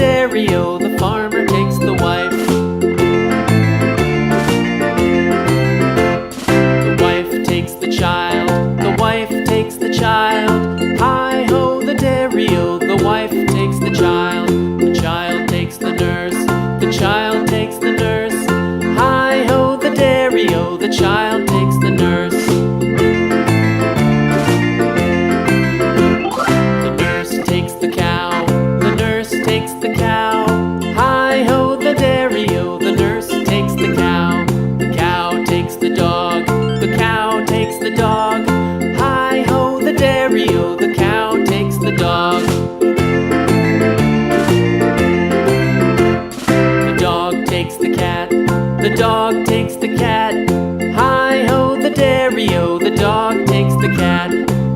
dairy-o, the farmer takes the wife. The wife takes the child, the wife takes the child. Hi-ho, the dairy-o, the wife takes the child. The child takes the nurse, the child takes the nurse. Hi-ho, the dairy-o, the child takes the nurse. The nurse takes the cow, the nurse takes the cow. Hi-ho, the dairy-o, the nurse takes the cow. The cow takes the dog, the cow takes the dog. Hi-ho, the dairy-o, the cow takes the dog. The dog takes the cat, the dog takes the cat. Hi-ho, the dairy-o, the dog takes the cat.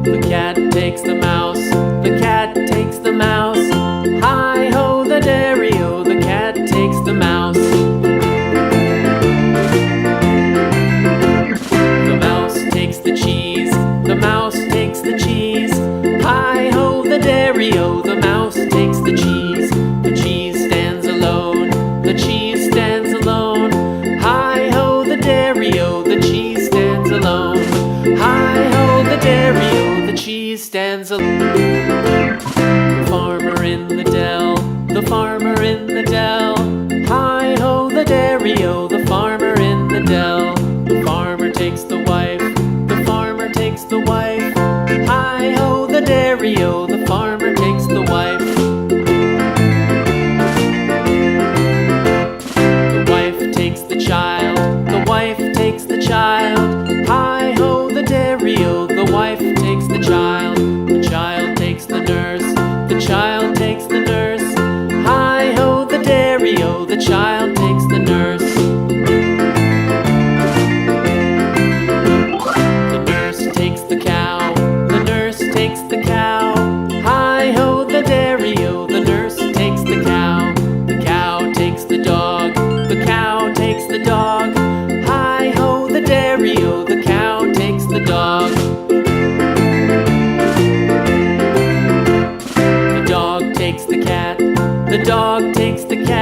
The cat takes the mouse, the cat takes the mouse. Hi-ho, the dairy-o, the cat takes the mouse. The mouse takes the cheese, the mouse takes the cheese. Hi-ho, the dairy-o, the mouse takes the cheese. The cheese stands alone, the cheese stands alone. Hi-ho, the dairy-o, the cheese stands alone. Hi-ho, the dairy-o, the cheese stands alone. The farmer in the dell, the farmer in the dell. Hi-ho, the dairy-o, the farmer in the dell. The farmer takes the wife, the farmer takes the wife. Hi-ho, the dairy-o, the farmer takes the wife. The wife takes the child, the wife takes the child. Hi-ho, the dairy-o, the wife takes the child. The child takes the nurse, the child takes the nurse. Hi-ho, the dairy-o, the child takes the nurse. The nurse takes the cow, the nurse takes the cow. Hi-ho, the dairy-o, the nurse takes the cow. The cow takes the dog, the cow takes the dog. Hi-ho, the dairy-o, the cow takes the dog. The dog takes the cat, the dog takes the cat.